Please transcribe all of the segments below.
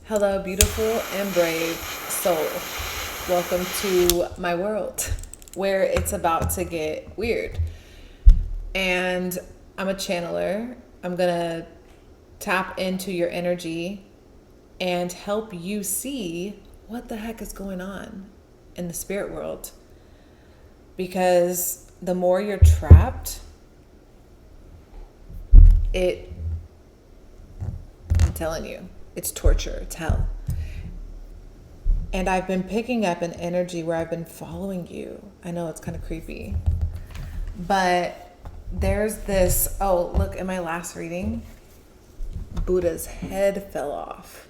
Hello, beautiful and brave soul. Welcome to my world where it's about to get weird. And I'm a channeler. I'm going to tap into your energy and help you see what the heck is going on in the spirit world. Because the more you're trapped, I'm telling you, it's torture, it's hell. And I've been picking up an energy where I've been following you. I know it's kind of creepy. But there's this, oh, look, in my last reading, Buddha's head fell off,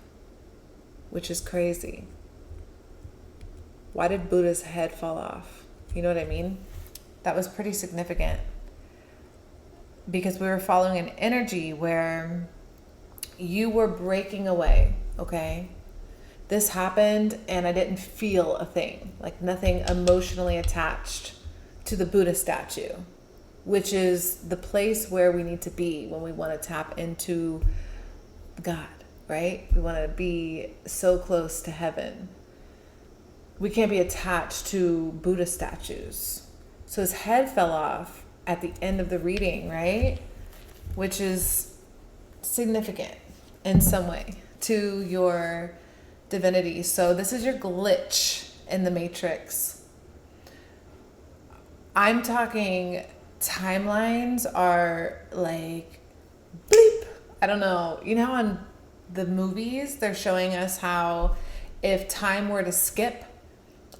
which is crazy. Why did Buddha's head fall off? You know what I mean? That was pretty significant. Because we were following an energy where you were breaking away, okay? This happened and I didn't feel a thing, like nothing emotionally attached to the Buddha statue, which is the place where we need to be when we want to tap into God, right? We want to be so close to heaven. We can't be attached to Buddha statues. So his head fell off at the end of the reading, right? Which is significant in some way to your divinity. So this is your glitch in the matrix. I'm talking timelines are like bleep. I don't know. You know how on the movies they're showing us how if time were to skip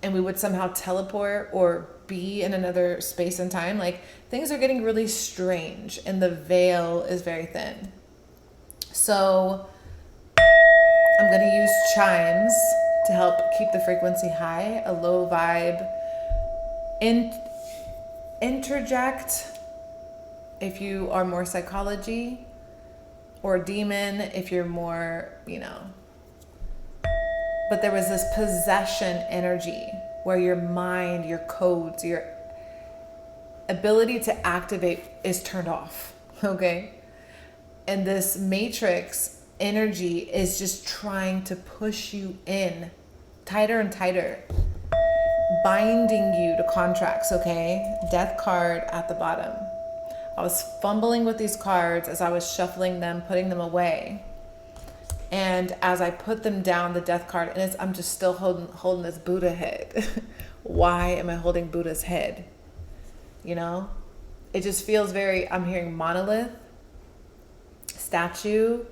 and we would somehow teleport or be in another space and time, like things are getting really strange and the veil is very thin. So I'm going to use chimes to help keep the frequency high, a low vibe. Interject if you are more psychology, or demon if you're more, But there was this possession energy where your mind, your codes, your ability to activate is turned off, okay? And this matrix energy is just trying to push you in tighter and tighter, binding you to contracts, okay? Death card at the bottom. I was fumbling with these cards as I was shuffling them, putting them away. And as I put them down, the death card, and I'm just still holding this Buddha head. Why am I holding Buddha's head? It just feels I'm hearing monolith, statue,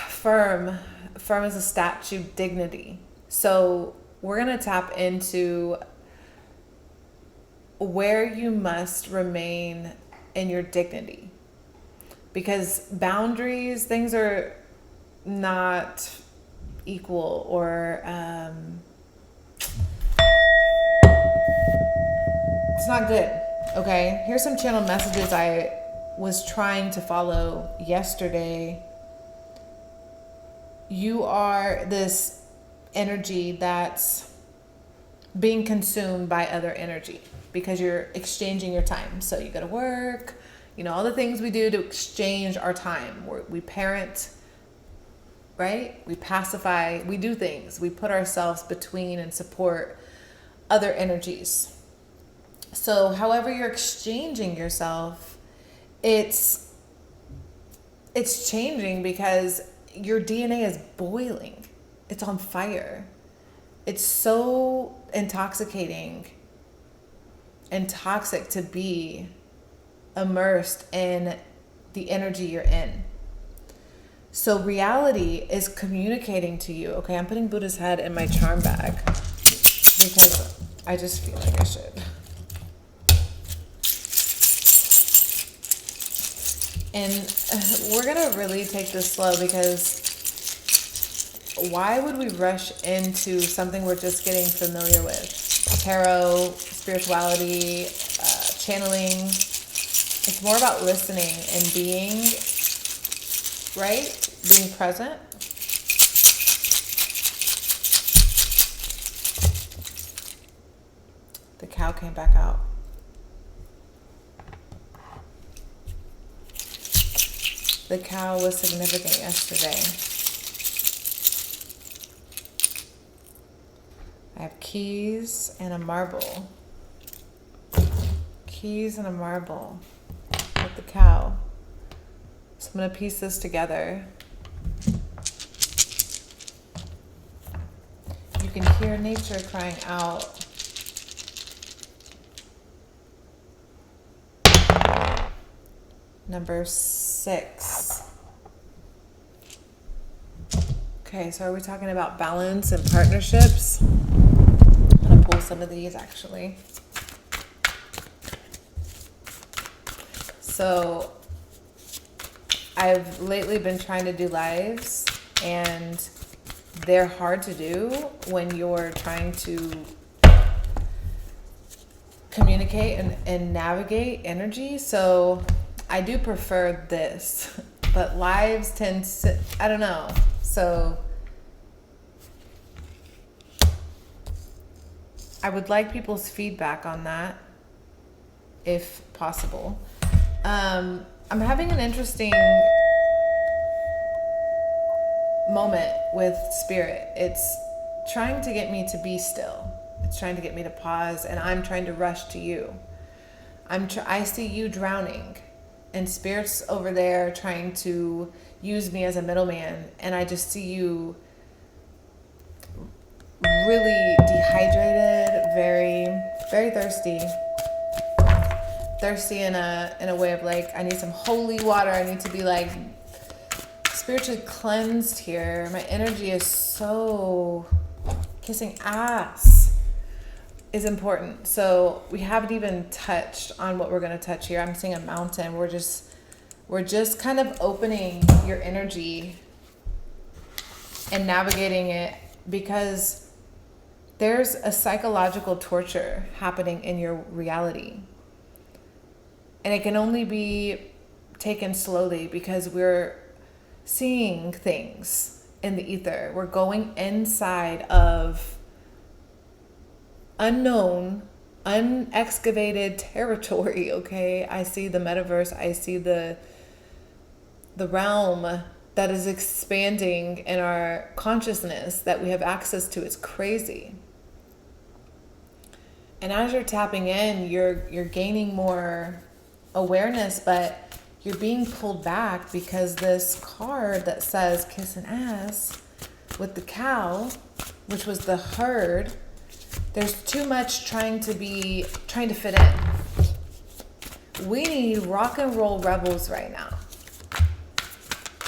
firm as a statue, dignity. So we're going to tap into where you must remain in your dignity. Because boundaries, things are not equal or it's not good. Okay, here's some channel messages I was trying to follow yesterday. You are this energy that's being consumed by other energy because you're exchanging your time. So you go to work, all the things we do to exchange our time. We parent, right? We pacify, we do things. We put ourselves between and support other energies. So however you're exchanging yourself, it's changing because your DNA is boiling. It's on fire. It's so intoxicating and toxic to be immersed in the energy you're in. So reality is communicating to you. Okay, I'm putting Buddha's head in my charm bag because I just feel like I should. And we're going to really take this slow because why would we rush into something we're just getting familiar with? Tarot, spirituality, channeling. It's more about listening and being, right? Being present. The cow came back out. The cow was significant yesterday. I have keys and a marble. Keys and a marble with the cow. So I'm going to piece this together. You can hear nature crying out. Number 6. Okay, so are we talking about balance and partnerships? I'm going to pull some of these actually. So I've lately been trying to do lives, and they're hard to do when you're trying to communicate and navigate energy. So I do prefer this, but lives tend to, I don't know. So I would like people's feedback on that, if possible. I'm having an interesting moment with spirit. It's trying to get me to be still. It's trying to get me to pause, and I'm trying to rush to you. I see you drowning, and spirit's over there trying to use me as a middleman, and I just see you really dehydrated, very, very thirsty. Thirsty in a way of like, I need some holy water. I need to be like spiritually cleansed here. My energy is so, kissing ass is important. So we haven't even touched on what we're going to touch here. I'm seeing a mountain. We're just kind of opening your energy and navigating it, because there's a psychological torture happening in your reality. And it can only be taken slowly, because we're seeing things in the ether. We're going inside of unknown, unexcavated territory, okay? I see the metaverse. I see the realm that is expanding in our consciousness that we have access to. It's crazy. And as you're tapping in, you're gaining more awareness, but you're being pulled back because this card that says kissing ass with the cow, which was the herd, there's too much trying to fit in. We need rock and roll rebels right now.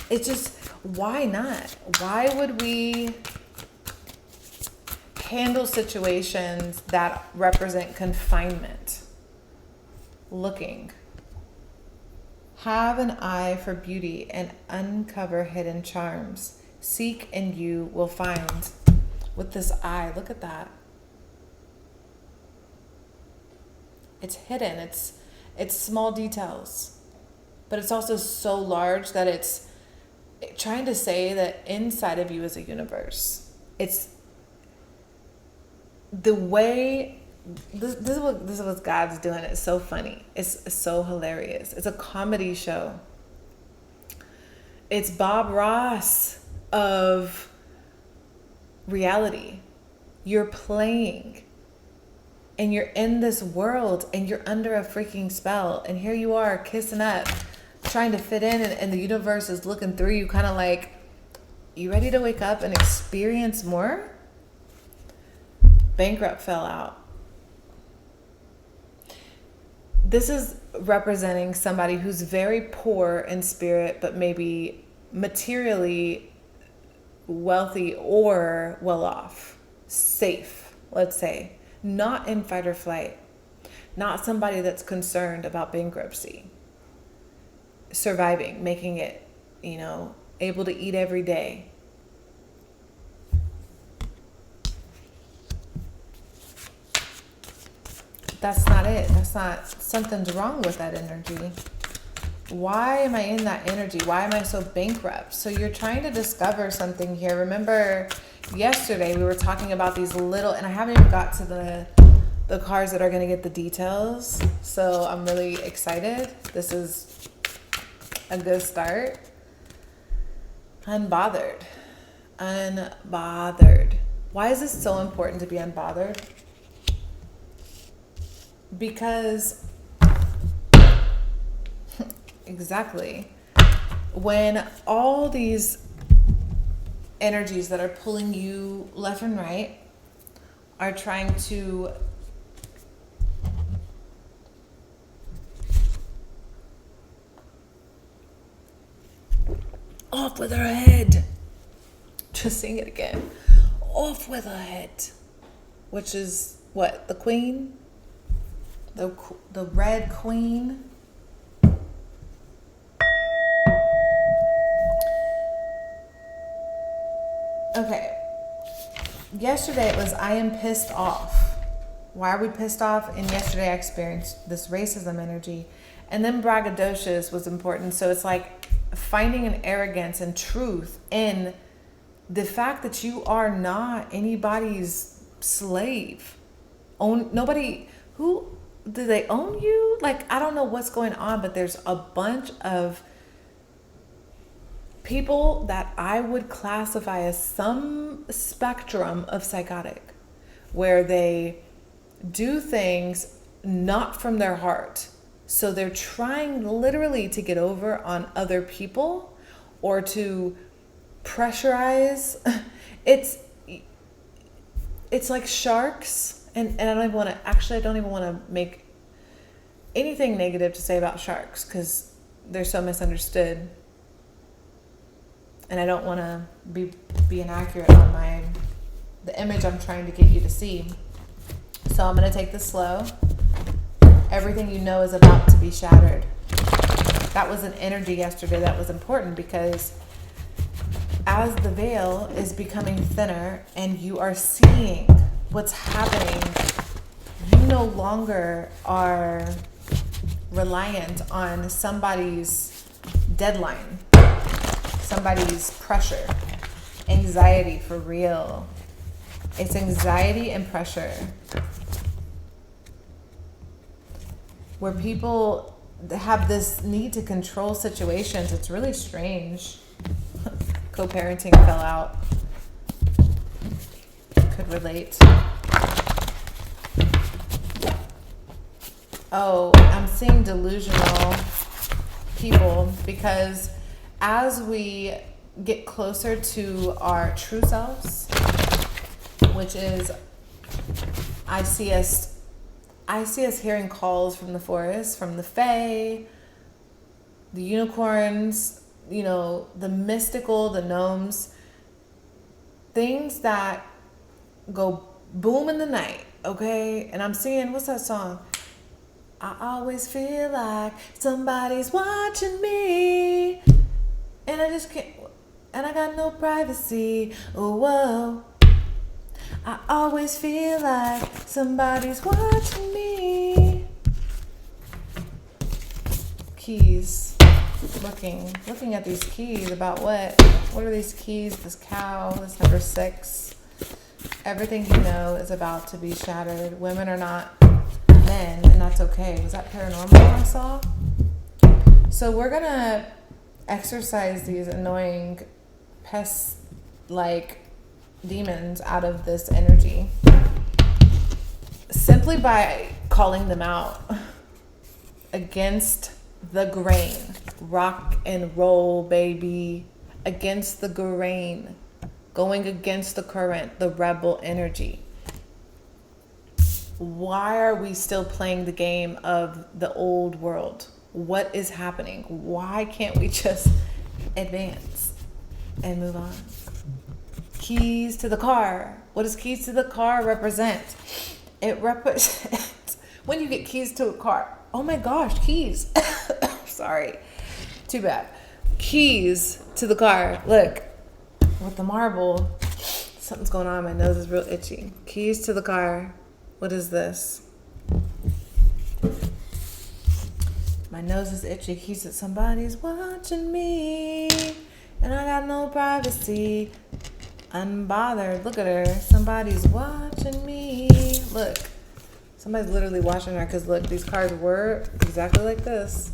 It's just, why not? Why would we handle situations that represent confinement? Looking. Have an eye for beauty and uncover hidden charms. Seek and you will find. With this eye, look at that. It's hidden. It's small details, but it's also so large that it's trying to say that inside of you is a universe. It's the way. This is what God's doing. It's so funny. It's so hilarious. It's a comedy show. It's Bob Ross of reality. You're playing, and you're in this world, and you're under a freaking spell. And here you are kissing up, trying to fit in, and the universe is looking through you, kind of like, you ready to wake up and experience more? Bankrupt fell out. This is representing somebody who's very poor in spirit, but maybe materially wealthy or well off, safe, let's say, not in fight or flight, not somebody that's concerned about bankruptcy, surviving, making it, able to eat every day. That's not it. That's not, something's wrong with that energy. Why am I in that energy? Why am I so bankrupt? So you're trying to discover something here. Remember yesterday we were talking about these little, and I haven't even got to the cards that are going to get the details. So I'm really excited. This is a good start. Unbothered. Why is this so important to be unbothered? Because exactly, when all these energies that are pulling you left and right are trying to off with her head. Just sing it again. Off with her head. Which is what? The queen? The red queen? Okay. Yesterday it was, I am pissed off. Why are we pissed off? And yesterday I experienced this racism energy. And then braggadocious was important. So it's like finding an arrogance and truth in the fact that you are not anybody's slave. Nobody, who, do they own you? Like, I don't know what's going on, but there's a bunch of people that I would classify as some spectrum of psychotic, where they do things not from their heart. So they're trying literally to get over on other people or to pressurize. It's like sharks, and I don't even want to, actually I don't even want to make anything negative to say about sharks because they're so misunderstood. And I don't want to be inaccurate on the image I'm trying to get you to see. So I'm going to take this slow. Everything you know is about to be shattered. That was an energy yesterday that was important because as the veil is becoming thinner and you are seeing what's happening, you no longer are reliant on somebody's deadline, somebody's pressure. Anxiety for real. It's anxiety and pressure. Where people have this need to control situations. It's really strange. Co-parenting fell out. Could relate. Oh, I'm seeing delusional people because as we get closer to our true selves, which is, I see us hearing calls from the forest, from the fae, the unicorns, the mystical, the gnomes, things that go boom in the night, okay? And I'm singing, what's that song? I always feel like somebody's watching me, and I just can't, and I got no privacy, oh, whoa. I always feel like somebody's watching me. Keys. Looking at these keys about what? What are these keys? This cow, this number 6. Everything you know is about to be shattered. Women are not men, and that's okay. Was that paranormal I saw? So we're gonna exorcise these annoying pest-like demons out of this energy simply by calling them out against the grain. Rock and roll, baby. Against the grain. Going against the current, the rebel energy. Why are we still playing the game of the old world? What is happening? Why can't we just advance and move on? Keys to the car. What does keys to the car represent? It represents when you get keys to a car. Oh my gosh, keys. Sorry. Too bad. Keys to the car. Look, with the marble, something's going on. My nose is real itchy. Keys to the car. What is this? My nose is itchy. He said, somebody's watching me, and I got no privacy. Unbothered. Look at her. Somebody's watching me. Look. Somebody's literally watching her because look, these cards were exactly like this.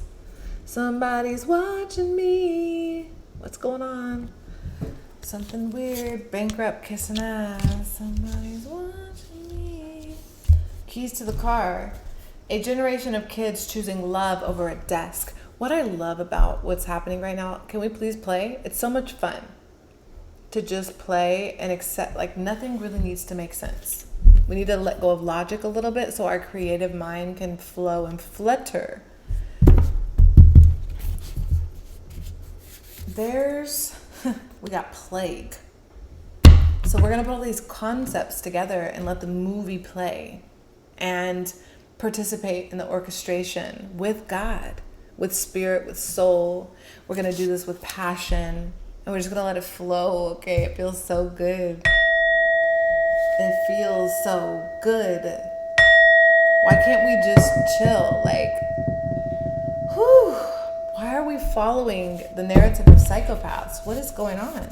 Somebody's watching me. What's going on? Something weird. Bankrupt kissing ass. Somebody's watching me. Keys to the car. A generation of kids choosing love over a desk. What I love about what's happening right now, can we please play? It's so much fun to just play and accept, like nothing really needs to make sense. We need to let go of logic a little bit so our creative mind can flow and flutter. We got plague. So we're going to put all these concepts together and let the movie play and participate in the orchestration with God, with spirit, with soul. We're going to do this with passion, and we're just going to let it flow. Okay, it feels so good. It feels so good. Why can't we just chill? Like, whew. Why are we following the narrative of psychopaths? What is going on?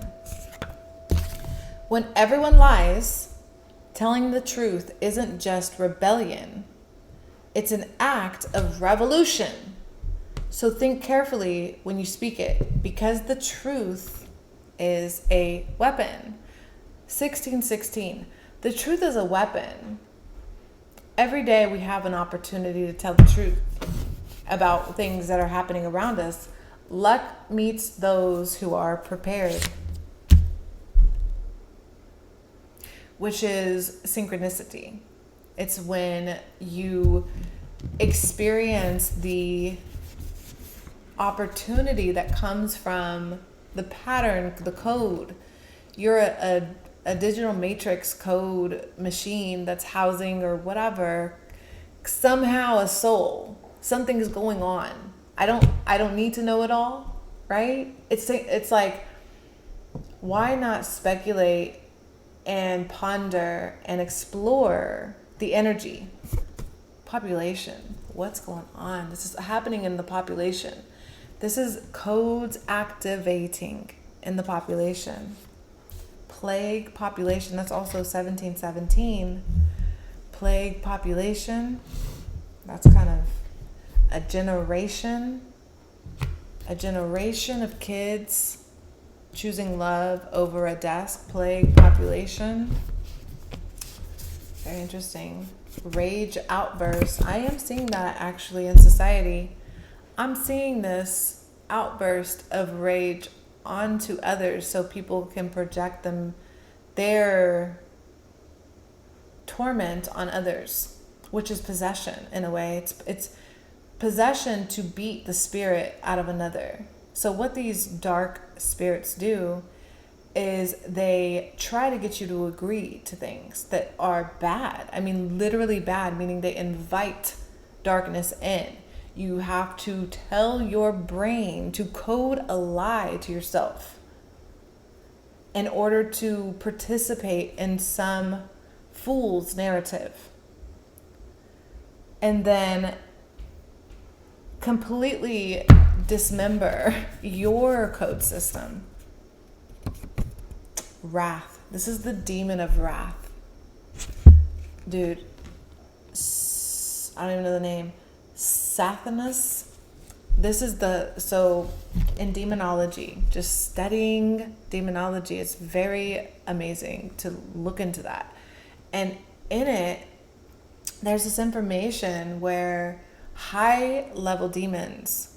When everyone lies, telling the truth isn't just rebellion. It's an act of revolution. So think carefully when you speak it, because the truth is a weapon. 16:16. The truth is a weapon. Every day we have an opportunity to tell the truth about things that are happening around us. Luck meets those who are prepared, which is synchronicity. It's when you experience the opportunity that comes from the pattern, the code. You're a digital matrix code machine that's housing or whatever, somehow a soul. Something's going on. I don't need to know it all, right? It's like, why not speculate and ponder and explore the energy? Population. What's going on? This is happening in the population. This is codes activating in the population. Plague population. That's also 1717. Plague population. That's kind of a generation of kids choosing love over a desk. Plague population. Very interesting. Rage outburst. I am seeing that actually in society. I'm seeing this outburst of rage onto others so people can project their torment on others, which is possession in a way. It's possession to beat the spirit out of another. So what these dark spirits do is they try to get you to agree to things that are bad. I mean, literally bad, meaning they invite darkness in. You have to tell your brain to code a lie to yourself in order to participate in some fool's narrative. And then completely dismember your code system. Wrath. This is the demon of wrath. Dude, I don't even know the name. Sathanas. This is so in demonology, just studying demonology, it's very amazing to look into that. And in it, there's this information where high level demons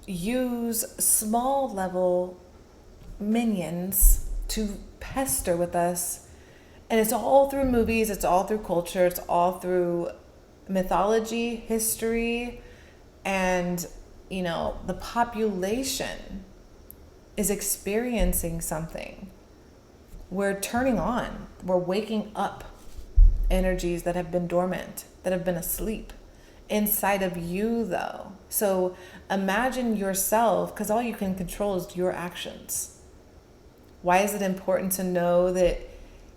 use small level minions to pester with us. And it's all through movies, it's all through culture, it's all through mythology, history, and the population is experiencing something. We're turning on, we're waking up energies that have been dormant, that have been asleep inside of you though. So imagine yourself, because all you can control is your actions. Why is it important to know that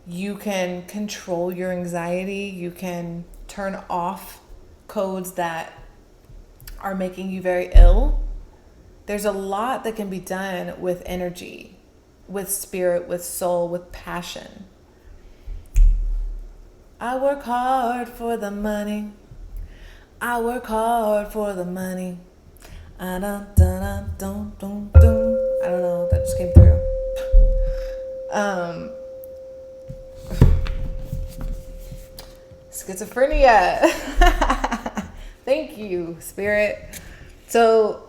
you can control your anxiety? You can turn off codes that are making you very ill. There's a lot that can be done with energy, with spirit, with soul, with passion. I work hard for the money. I work hard for the money. I don't know, that just came through. Um, schizophrenia. Thank you, Spirit. So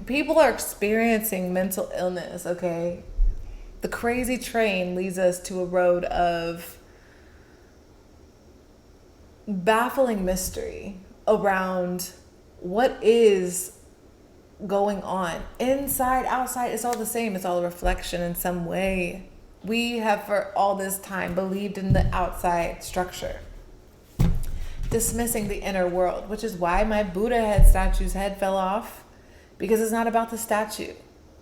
people are experiencing mental illness, okay? The crazy train leads us to a road of baffling mystery around what is going on. Inside, outside, it's all the same. It's all a reflection in some way. We have for all this time believed in the outside structure, dismissing the inner world, which is why my Buddha head statue's head fell off, because it's not about the statue.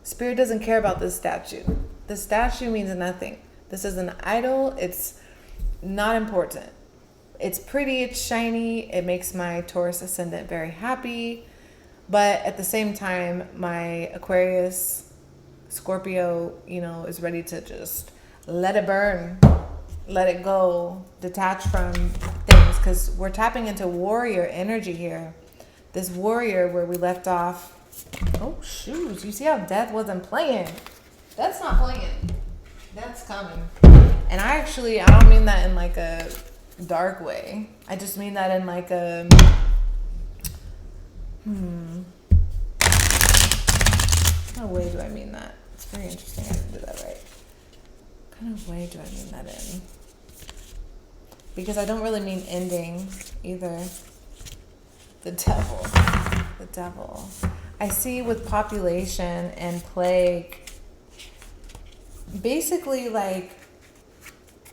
Spirit doesn't care about this statue. The statue means nothing. This is an idol. It's not important. It's pretty, it's shiny. It makes my Taurus ascendant very happy. But at the same time, my Aquarius, Scorpio, is ready to just let it burn, let it go, detach from things, because we're tapping into warrior energy here. This warrior where we left off. Oh, shoes. You see how death wasn't playing? That's not playing. That's coming. And I don't mean that in like a dark way. I just mean that in like a... What kind of way do I mean that? It's very interesting. I didn't do that right. What kind of way do I mean that in? Because I don't really mean ending either. The devil. The devil. I see with population and plague, basically like,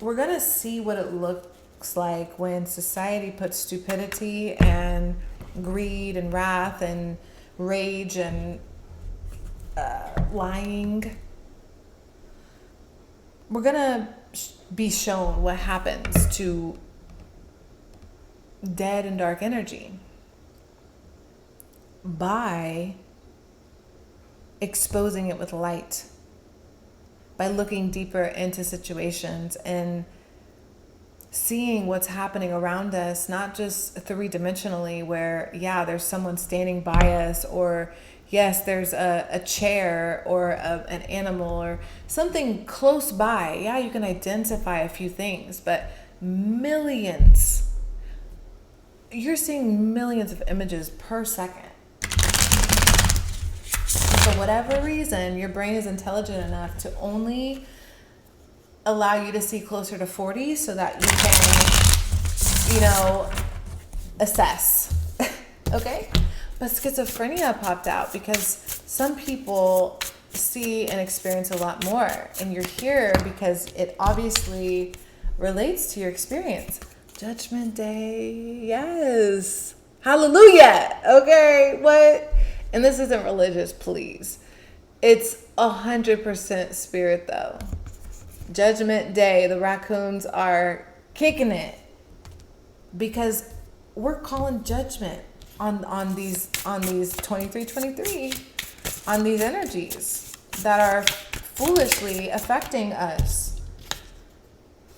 we're going to see what it looks like when society puts stupidity and greed and wrath and rage and lying. We're going to be shown what happens to dead and dark energy by exposing it with light, by looking deeper into situations and seeing what's happening around us, not just three-dimensionally where, there's someone standing by us, or yes, there's a chair or an animal or something close by. You can identify a few things, but millions. You're seeing millions of images per second. For whatever reason, your brain is intelligent enough to only allow you to see closer to 40 so that you can, assess. Okay? But schizophrenia popped out because some people see and experience a lot more. And you're here because it obviously relates to your experience. Judgment Day. Yes. Hallelujah. Okay. What? And this isn't religious, please. It's 100% spirit, though. Judgment Day. The raccoons are kicking it because we're calling judgment on these 23, on these energies that are foolishly affecting us.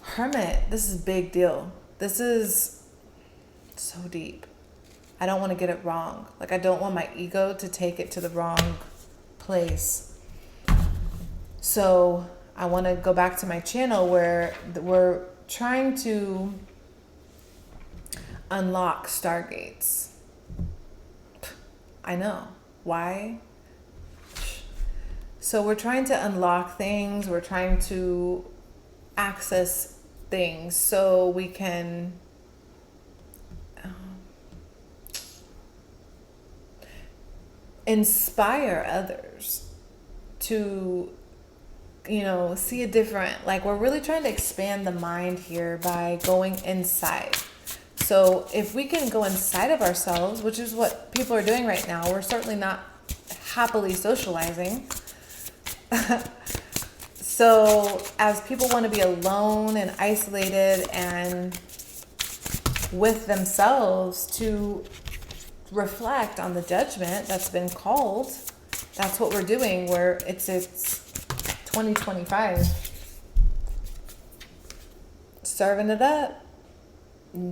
Hermit, this is a big deal. This is so deep. I don't want to get it wrong. Like, I don't want my ego to take it to the wrong place. So I want to go back to my channel where we're trying to unlock stargates. I know. Why? So we're trying to unlock things. We're trying to access things so we can inspire others to, see a different, like, we're really trying to expand the mind here by going inside. So if we can go inside of ourselves, which is what people are doing right now, we're certainly not happily socializing. So as people want to be alone and isolated and with themselves to reflect on the judgment that's been called, that's what we're doing. It's 2025. Serving it up.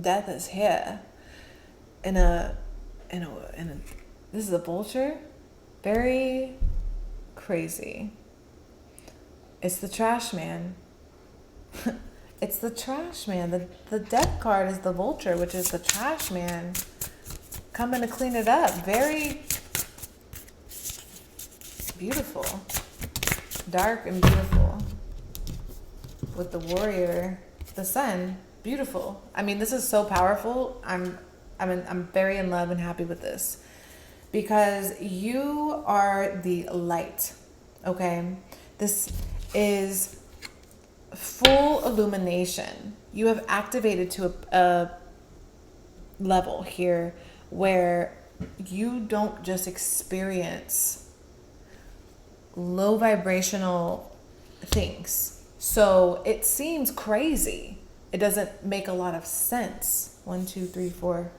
Death is here. This is a vulture. Very crazy. It's the trash man. It's the trash man. The death card is the vulture, which is the trash man coming to clean it up. Very beautiful. Dark and beautiful. With the warrior, the sun, beautiful. I mean, this is so powerful. I'm very in love and happy with this because you are the light. Okay, this is full illumination. You have activated to a level here where you don't just experience low vibrational things. So it seems crazy. It doesn't make a lot of sense. 1, 2, 3, 4.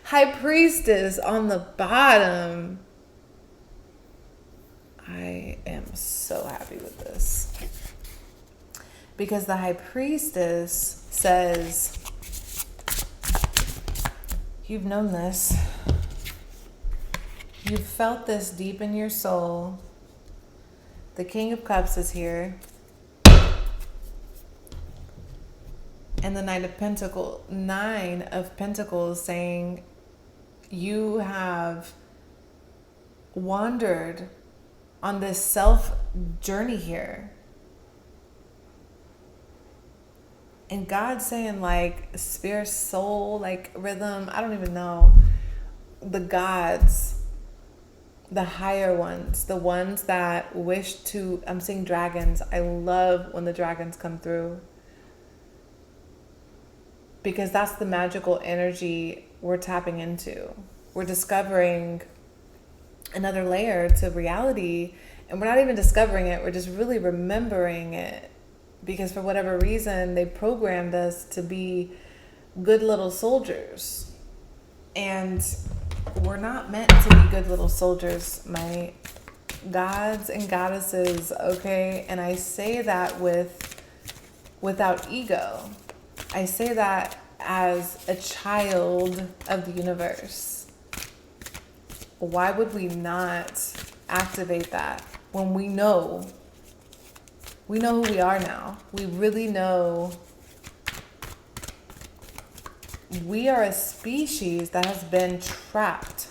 High Priestess on the bottom. I am so happy with this. Because the High Priestess says, you've known this. You've felt this deep in your soul. The King of Cups is here. And the Nine of Pentacles saying you have wandered on this self journey here. And God's saying like spirit, soul, like rhythm, I don't even know. The gods, the higher ones, the ones that wish to, I'm seeing dragons. I love when the dragons come through. Because that's the magical energy we're tapping into. We're discovering another layer to reality, and we're not even discovering it, we're just really remembering it. Because for whatever reason, they programmed us to be good little soldiers. And we're not meant to be good little soldiers, my gods and goddesses, okay? And I say that without ego. I say that as a child of the universe. Why would we not activate that when we know who we are now? We really know we are a species that has been trapped.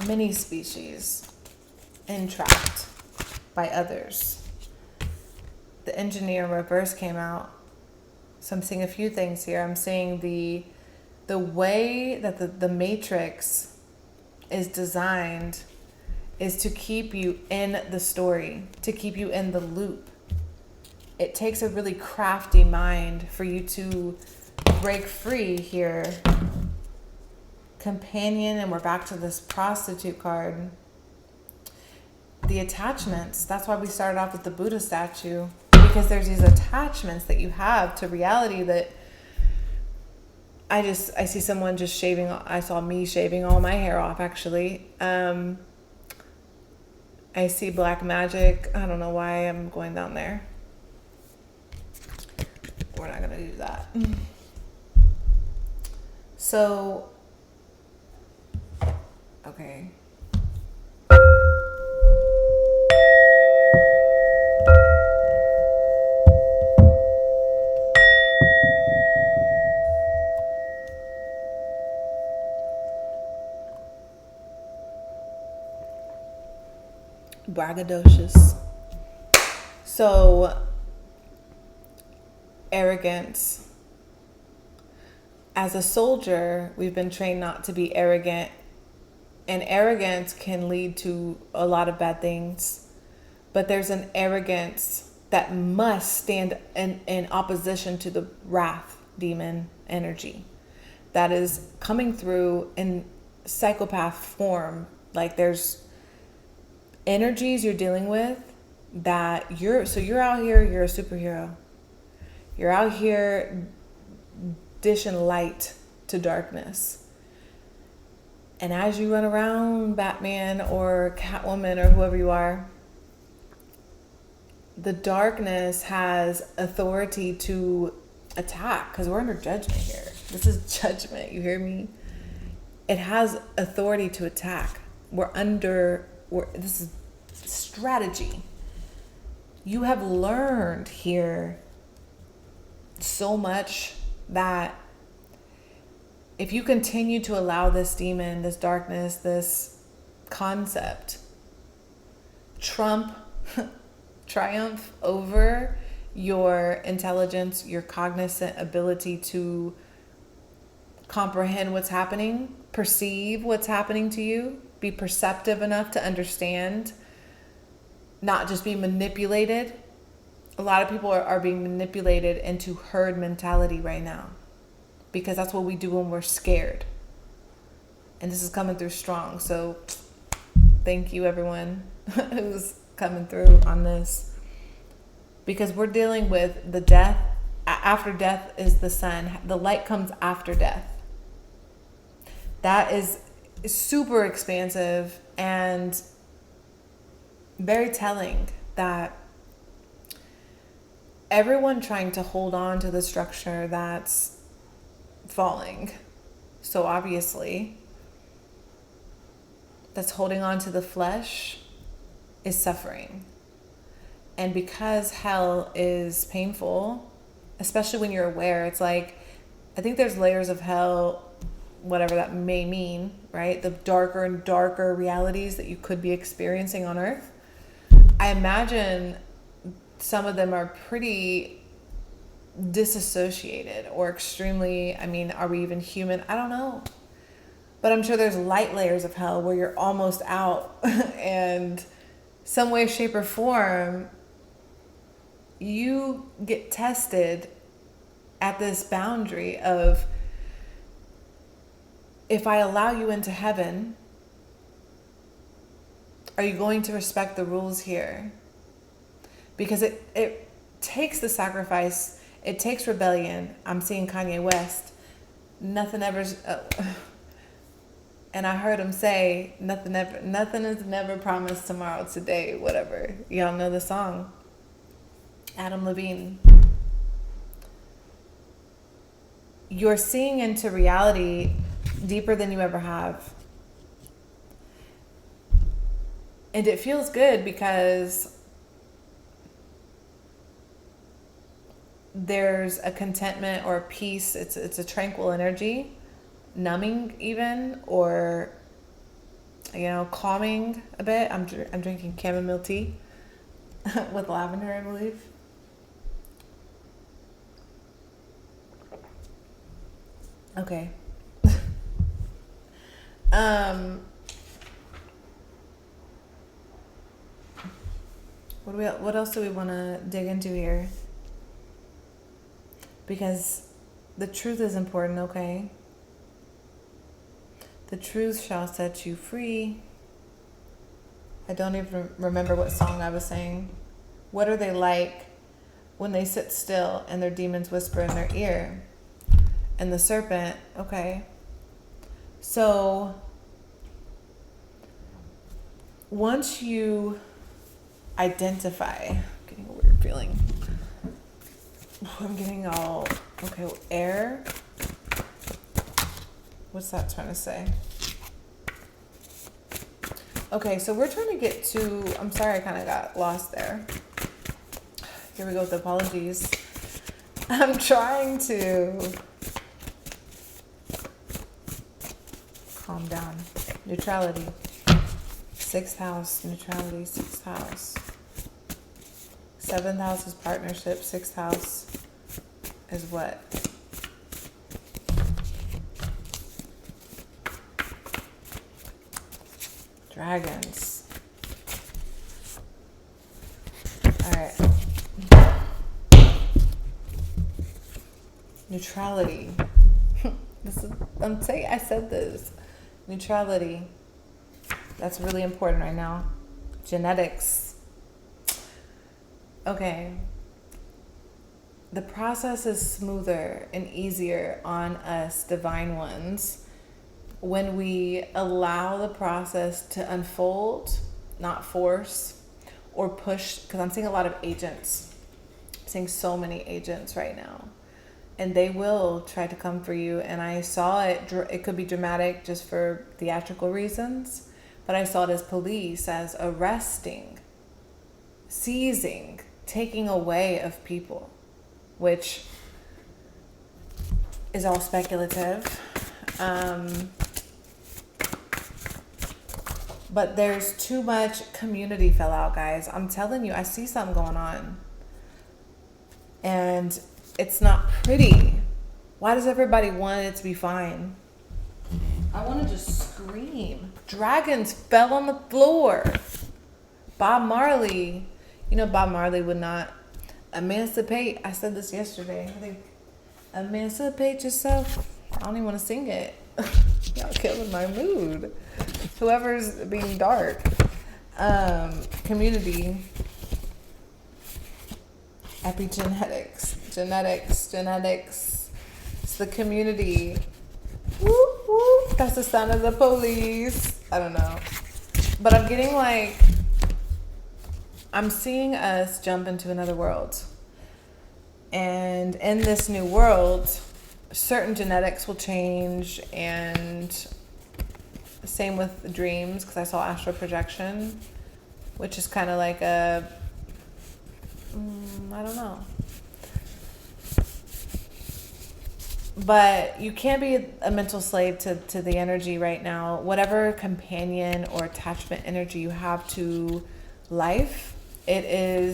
Many species entrapped by others. The Engineer in reverse came out. So I'm seeing a few things here. I'm seeing the way that the matrix is designed is to keep you in the story, to keep you in the loop. It takes a really crafty mind for you to break free here. Companion, and we're back to this prostitute card. The attachments, that's why we started off with the Buddha statue. Because there's these attachments that you have to reality that I see someone just shaving. I saw me shaving all my hair off, actually. I see black magic. I don't know why I'm going down there. We're not going to do that. So, okay. Braggadocious. So, arrogance. As a soldier, we've been trained not to be arrogant, and arrogance can lead to a lot of bad things. But there's an arrogance that must stand in opposition to the wrath demon energy that is coming through in psychopath form. Like there's energies you're dealing with that you're out here, you're a superhero. You're out here dishing light to darkness. And as you run around, Batman or Catwoman or whoever you are, the darkness has authority to attack because we're under judgment here. This is judgment, you hear me? It has authority to attack. This is strategy. You have learned here so much that if you continue to allow this demon, this darkness, this concept triumph over your intelligence, your cognizant ability to comprehend what's happening, perceive what's happening to you, be perceptive enough to understand, not just be manipulated. A lot of people are being manipulated into herd mentality right now, because that's what we do when we're scared. And this is coming through strong. So thank you, everyone who's coming through on this, because we're dealing with the death. After death is the sun. The light comes after death. That is super expansive and very telling, that everyone trying to hold on to the structure that's falling, so obviously, that's holding on to the flesh, is suffering. And because hell is painful, especially when you're aware, it's like, I think there's layers of hell, whatever that may mean, right? The darker and darker realities that you could be experiencing on earth. I imagine some of them are pretty disassociated or extremely, I mean, are we even human? I don't know. But I'm sure there's light layers of hell where you're almost out and some way, shape, or form, you get tested at this boundary of, if I allow you into heaven, are you going to respect the rules here? Because it takes the sacrifice, it takes rebellion. I'm seeing Kanye West. Nothing ever, and I heard him say, nothing is never promised tomorrow, today, whatever. Y'all know the song. Adam Levine. You're seeing into reality deeper than you ever have. And it feels good because there's a contentment or a peace. It's a tranquil energy, numbing even, or, you know, calming a bit. I'm drinking chamomile tea with lavender, I believe. Okay. What else do we want to dig into here? Because the truth is important, okay? The truth shall set you free. I don't even remember what song I was saying. What are they like when they sit still and their demons whisper in their ear? And the serpent, okay. So once you identify, I'm getting a weird feeling. I'm getting all, okay, air. What's that trying to say? Okay, so we're trying to get to, I'm sorry, I kind of got lost there. Here we go with apologies. I'm trying to calm down. Neutrality. 6th house, neutrality, 6th house. 7th house is partnership, 6th house is what? Dragons. All right. Neutrality. I said this. Neutrality. That's really important right now. Genetics. Okay. The process is smoother and easier on us divine ones when we allow the process to unfold, not force or push, because I'm seeing a lot of agents. I'm seeing so many agents right now. And they will try to come for you. And I saw it, it could be dramatic just for theatrical reasons, but I saw it as police, as arresting, seizing, taking away of people, which is all speculative. But there's too much community fell out, guys. I'm telling you, I see something going on. And it's not pretty. Why does everybody want it to be fine? I want to just scream. Dragons fell on the floor. Bob Marley. You know, Bob Marley would not emancipate. I said this yesterday. I think, emancipate yourself. I don't even want to sing it. Y'all killing my mood. Whoever's being dark. Community. Epigenetics. Genetics. It's the community. Whoop, whoop. That's the sound of the police. I don't know. But I'm getting like, I'm seeing us jump into another world. And in this new world, certain genetics will change, and same with dreams, because I saw astral projection, which is kind of like a, I don't know. But you can't be a mental slave to the energy right now. Whatever companion or attachment energy you have to life, they're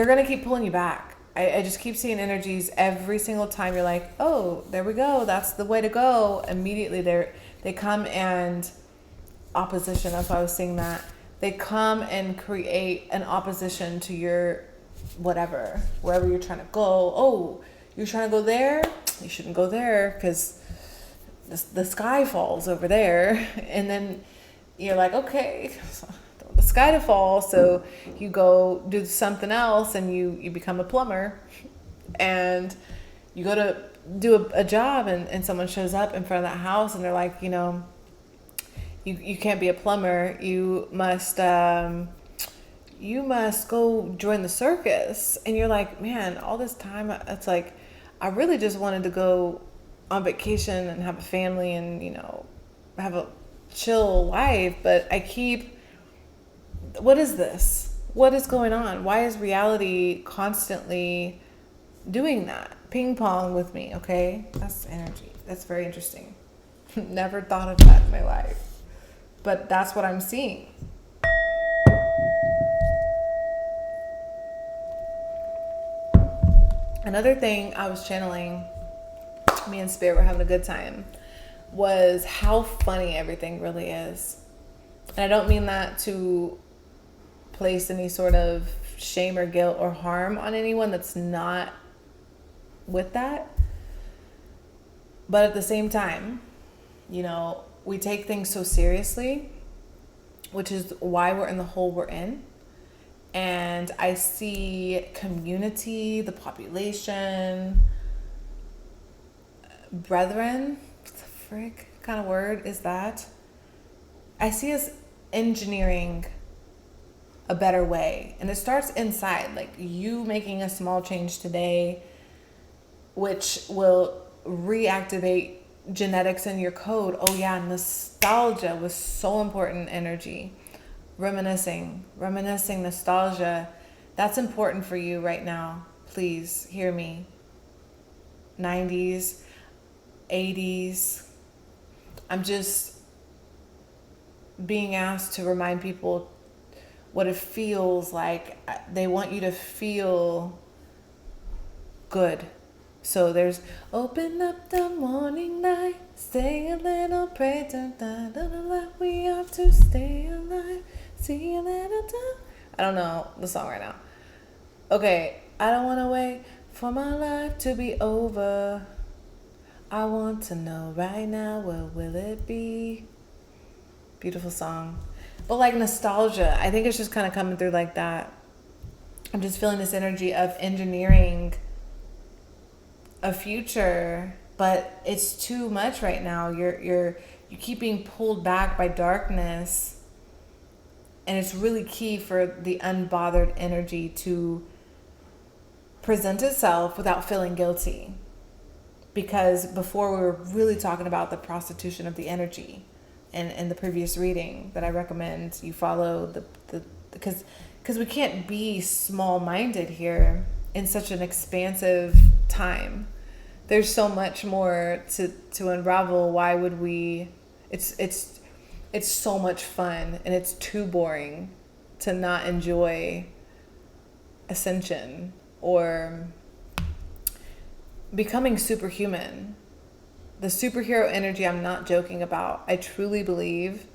going to keep pulling you back. I just keep seeing energies every single time you're like, oh, there we go. That's the way to go. Immediately they come and opposition. That's why I was saying that. They come and create an opposition to your whatever, wherever you're trying to go. Oh, you're trying to go there? You shouldn't go there because the sky falls over there. And then you're like, okay, the sky to fall, so you go do something else, and you become a plumber, and you go to do a job, and someone shows up in front of that house, and they're like, you know, you can't be a plumber, you must go join the circus. And you're like, man, all this time, it's like, I really just wanted to go on vacation and have a family and, you know, have a chill life, but I keep, what is this? What is going on? Why is reality constantly doing that? Ping pong with me, okay? That's energy. That's very interesting. Never thought of that in my life. But that's what I'm seeing. Another thing I was channeling, me and Spirit were having a good time, was how funny everything really is. And I don't mean that to place any sort of shame or guilt or harm on anyone that's not with that. But at the same time, you know, we take things so seriously, which is why we're in the hole we're in. And I see community, the population, brethren, what the frick kind of word is that? I see us engineering a better way. And it starts inside, like you making a small change today, which will reactivate genetics in your code. Oh yeah, nostalgia was so important energy. Reminiscing, nostalgia. That's important for you right now. Please hear me. 90s, 80s. I'm just being asked to remind people what it feels like. They want you to feel good. So there's open up the morning light, say a little prayer, we have to stay alive, see a little time. I don't know the song right now. Okay, I don't want to wait for my life to be over. I want to know right now, what will it be? Beautiful song. But like nostalgia, I think it's just kind of coming through like that. I'm just feeling this energy of engineering a future, but it's too much right now. You keep being pulled back by darkness, and it's really key for the unbothered energy to present itself without feeling guilty. Because before we were really talking about the prostitution of the energy, and in the previous reading that I recommend you follow because because we can't be small-minded here in such an expansive time. There's so much more to unravel. Why would we? It's so much fun, and it's too boring to not enjoy ascension or becoming superhuman. The superhero energy, I'm not joking about. I truly believe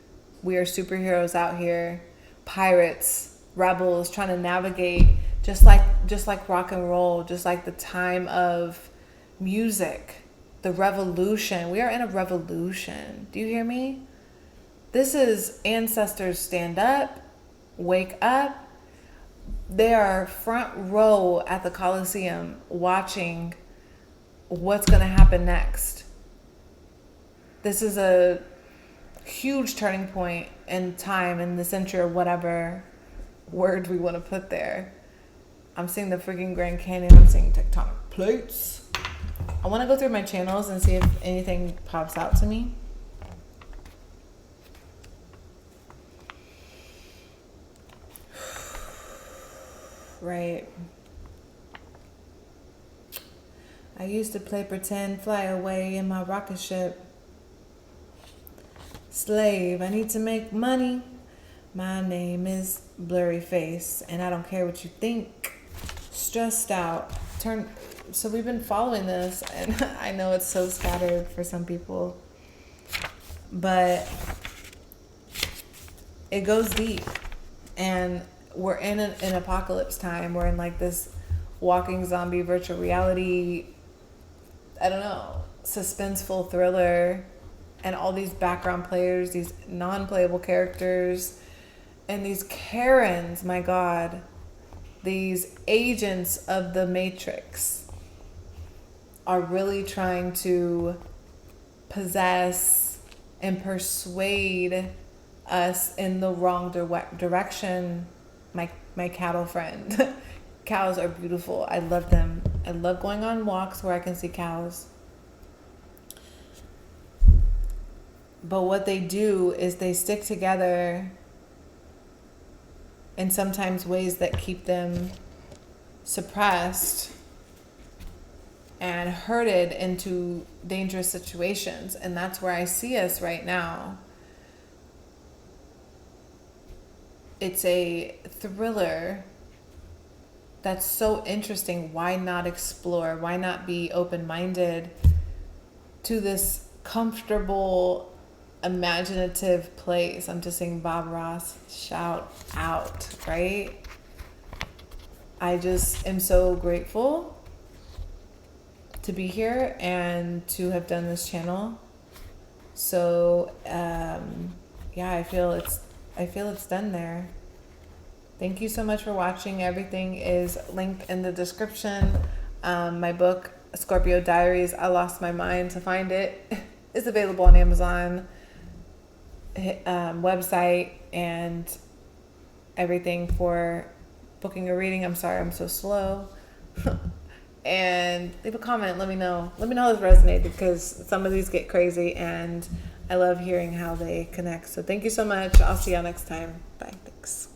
we are superheroes out here, pirates, rebels, trying to navigate just like rock and roll, just like the time of music, the revolution. We are in a revolution. Do you hear me? This is ancestors stand up, wake up. They are front row at the Colosseum watching what's going to happen next. This is a huge turning point in time, in the century, or whatever word we want to put there. I'm seeing the freaking Grand Canyon. I'm seeing tectonic plates. I want to go through my channels and see if anything pops out to me. Right. I used to play pretend, fly away in my rocket ship. Slave, I need to make money. My name is Blurry Face, and I don't care what you think. Stressed out. So we've been following this, and I know it's so scattered for some people, but it goes deep, and we're in an apocalypse time. We're in like this walking zombie virtual reality, I don't know, suspenseful thriller, and all these background players, these non-playable characters, and these Karens, my God, these agents of the Matrix are really trying to possess and persuade us in the wrong direction. My cattle friend. Cows are beautiful. I love them. I love going on walks where I can see cows. But what they do is they stick together in sometimes ways that keep them suppressed and herded into dangerous situations. And that's where I see us right now. It's a thriller that's so interesting. Why not explore? Why not be open-minded to this comfortable, imaginative place? I'm just saying, Bob Ross, shout out, right? I just am so grateful to be here and to have done this channel. So yeah, I feel it's done there. Thank you so much for watching. Everything is linked in the description. My book, Scorpio Diaries, I lost my mind to find it, is available on Amazon website, and everything for booking a reading. I'm sorry I'm so slow. And leave a comment. Let me know how this resonated, because some of these get crazy and I love hearing how they connect. So thank you so much. I'll see y'all next time. Bye. Thanks.